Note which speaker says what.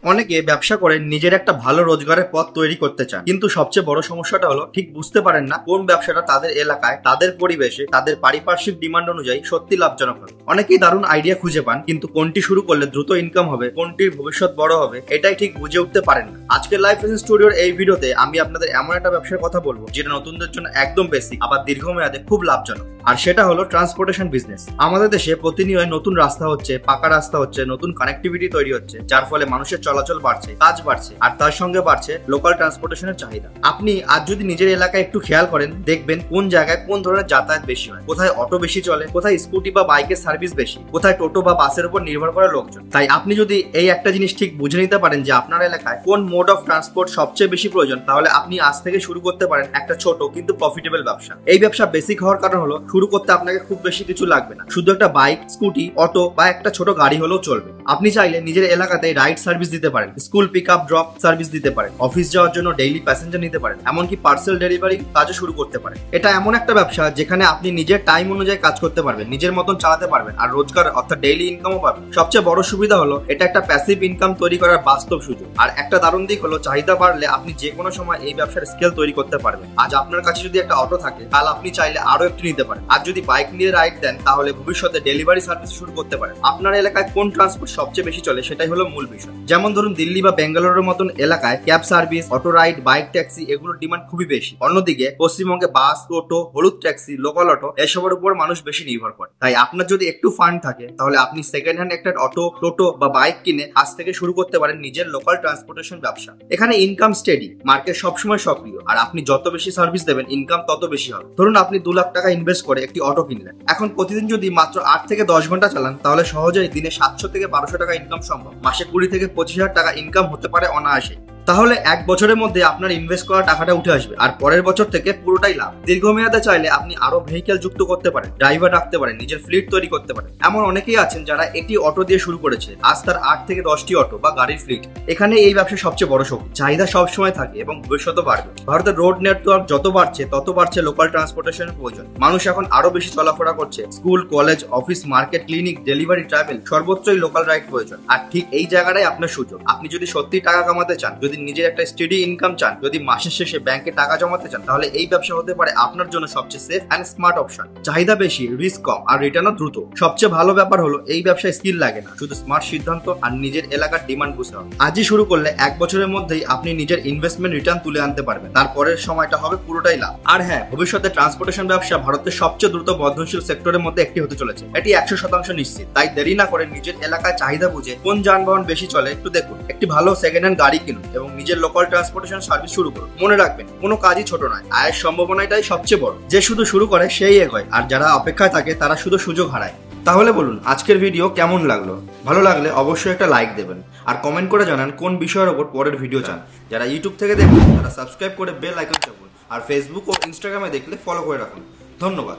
Speaker 1: অনেকে ব্যবসা করে নিজের একটা ভালো রোজগারের পথ তৈরি করতে চান, কিন্তু সবচেয়ে বড় সমস্যাটা হলো ঠিক বুঝতে পারেন না কোন ব্যবসাটা তাদের এলাকায়, তাদের পরিবেশে, তাদের পারিপার্শ্বিক ডিমান্ড অনুযায়ী সত্যি লাভজনক হবে। অনেকেই দারুণ আইডিয়া খুঁজে পান, কিন্তু কোনটি শুরু করলে দ্রুত ইনকাম হবে, কোনটির ভবিষ্যৎ বড় হবে, এটাই ঠিক বুঝে উঠতে পারেন না। আজকের লাইফ লেসন স্টুডিওর এই ভিডিওতে আমি আপনাদের এমন একটা ব্যবসার কথা বলবো যেটা নতুনদের জন্য একদম বেসিক, আবার দীর্ঘমেয়াদে খুব লাভজনক। আর সেটা হলো ট্রান্সপোর্টেশন বিজনেস। আমাদের দেশে প্রতিনিয়ত নতুন রাস্তা হচ্ছে, পাকা রাস্তা হচ্ছে, নতুন কানেক্টিভিটি তৈরি হচ্ছে, যার ফলে মানুষের চলাচল বাড়ছে, কাজ বাড়ছে, আর তার সঙ্গে বাড়ছে লোকাল ট্রান্সপোর্টেশনের চাহিদা। আপনি আজ যদি নিজের এলাকায় একটু খেয়াল করেন, দেখবেন কোন জায়গায় কোন ধরনের যাতায়াত বেশি হয়, কোথায় অটো বেশি চলে, কোথায় স্কুটি বা বাইকের সার্ভিস বেশি, কোথায় টোটো বা বাসের উপর নির্ভর করে লোকজন। তাই আপনি যদি এই একটা জিনিস ঠিক বুঝে নিতে পারেন যে আপনার এলাকায় কোন মোড অফ ট্রান্সপোর্ট সবচেয়ে বেশি প্রয়োজন, তাহলে আপনি আজ থেকে শুরু করতে পারেন একটা ছোট কিন্তু প্রফিটেবল ব্যবসা। এই ব্যবসা বেসিক হওয়ার কারণ হলো শুরু করতে আপনাকে খুব বেশি কিছু লাগবে না, শুধু একটা বাইক, স্কুটি, অটো বা একটা ছোট গাড়ি হলেও চলবে। আপনি চাইলে নিজের এলাকাতে রাইড সার্ভিস দিতে পারেন, school pick up drop service দিতে পারেন, অফিস যাওয়ার জন্য ডেইলি প্যাসেঞ্জার নিতে পারেন, এমনকি পার্সেল ডেলিভারি কাজও শুরু করতে পারেন। এটা এমন একটা ব্যবসা যেখানে আপনি নিজের টাইম অনুযায়ী কাজ করতে পারবেন, নিজের মতন চালাতে পারবেন, আর রোজগার অর্থাৎ ডেইলি ইনকামও পাবেন। সবচেয়ে বড় সুবিধা হলো এটা একটা প্যাসিভ ইনকাম তৈরি করার বাস্তব সুযোগ। আর একটা দারুণ দিক হলো চাহিদা বাড়লে আপনি যে কোনো সময় এই ব্যবসার স্কেল তৈরি করতে পারবেন। আজ আপনার কাছে যদি একটা অটো থাকে, কাল আপনি চাইলে আরো একটি নিতে পারেন। আর যদি বাইক নিয়ে রাইড দেন, তাহলে ভবিষ্যতে ডেলিভারি সার্ভিস শুরু করতে পারেন। আপনার এলাকায় কোন ট্রান্সপোর্ট সবচেয়ে বেশি চলে সেটাই হলো মূল বিষয়। যেমন ধরুন দিল্লি বা বেঙ্গালোরের মতন এলাকায় cab service, auto ride, bike taxi এগুলোর ডিমান্ড খুবই বেশি। অন্যদিকে পশ্চিমবঙ্গে বাস, টোটো, হলুদ ট্যাক্সি, লোকাল অটো এসবের উপর মানুষ বেশি নির্ভর করে। তাই আপনার যদি একটু ফান্ড থাকে, তাহলে আপনি সেকেন্ড হ্যান্ড একটা অটো, টোটো বা বাইক কিনে আজ থেকে শুরু করতে পারেন নিজের লোকাল ট্রান্সপোর্টেশন ব্যবসা। এখানে ইনকাম স্টেডি, মার্কেট সবসময় সক্রিয়, আর আপনি যত বেশি সার্ভিস দেবেন ইনকাম তত বেশি হবে। ধরুন আপনি 2 লাখ টাকা ইনভেস্ট করে একটি অটো কিনলেন। এখন প্রতিদিন যদি মাত্র 8 থেকে 10 ঘন্টা চালান, তাহলে সহজেই দিনে 700 থেকে 1200 টাকা ইনকাম সম্ভব। মাসে 20 থেকে 25,000 টাকা ইনকাম হতে পারে অনায়াসে। তাহলে 1 বছরের মধ্যে আপনার ইনভেস্ট করা টাকাটা উঠে আসবে, আর পরের বছর থেকে পুরোটাই লাভ। দীর্ঘমেয়াদে চাইলে আপনি আরো ভেহিকেল যুক্ত করতে পারেন, ড্রাইভার রাখতে পারেন, নিজের ফ্লিট তৈরি করতে পারেন। এমন অনেকেই আছেন যারা একটি অটো দিয়ে শুরু করেছে, আজ তার 8 থেকে 10টি অটো বা গাড়ির ফ্লিট। এখানে এই ব্যবসা সবচেয়ে বড় শক্তি। চাহিদা সবসময় থাকে এবং ভবিষ্যতে বাড়বে। ভারতের রোড নেটওয়ার্ক যত বাড়ছে তত বাড়ছে লোকাল ট্রান্সপোর্টেশনের প্রয়োজন। মানুষ এখন আরো বেশি চলাফেরা করছে, school, college, office, market, clinic, delivery, travel সর্বত্রই লোকাল রাইড প্রয়োজন। আর ঠিক এই জায়গাটাই আপনার সুযোগ। আপনি যদি সত্যি টাকা কামাতে চান, যদি নিজের একটা স্টেডি ইনকাম চান, যদি মাসের শেষে ব্যাংকে টাকা জমাতে চান, তাহলে এই ব্যবসা হতে পারে আপনার জন্য সবচেয়ে সেফ এন্ড স্মার্ট অপশন। চাহিদা বেশি, রিস্ক কম, আর রিটার্নও দ্রুত। সবচেয়ে ভালো ব্যাপার হলো এই ব্যবসায় স্কিল লাগে না, শুধু স্মার্ট সিদ্ধান্ত আর নিজের এলাকার ডিমান্ড বুঝতে হবে। আজই শুরু করলে 1 বছরের মধ্যেই আপনি নিজের ইনভেস্টমেন্ট রিটার্ন তুলে আনতে পারবেন। তারপরের সময়টা হবে পুরোটাই লাভ। আর হ্যাঁ, ভবিষ্যতে ট্রান্সপোর্টেশন ব্যবসা ভারতের সবচেয়ে দ্রুত বর্ধনশীল সেক্টরের মধ্যে একটি হতে চলেছে। এটি 100% নিশ্চিত। তাই দেরি না করে নিজের এলাকায় চাহিদা বুঝে কোন যানবাহন বেশি চলে একটু দেখুন, একটি ভালো সেকেন্ড হ্যান্ড গাড়ি কিনুন এবং নিজের লোকাল ট্রান্সপোর্টেশন সার্ভিস শুরু করুন। মনে রাখবেন, কোনো কাজই ছোট নয়, আয়ের সম্ভাবনাটাই সবচেয়ে বড়। যে শুধু শুরু করে সেই এগোয়, আর যারা অপেক্ষায় থাকে তারা শুধু সুযোগ হারায়। তাহলে বলুন আজকের ভিডিও কেমন লাগলো? ভালো লাগলে অবশ্যই একটা লাইক দেবেন, আর কমেন্ট করে জানান কোন বিষয়ের উপর পরের ভিডিও চান। যারা ইউটিউব থেকে দেখবেন তারা সাবস্ক্রাইব করে বেল আইকন চাপুন, আর ফেসবুক ও ইনস্টাগ্রামে দেখলে ফলো করে রাখুন। ধন্যবাদ।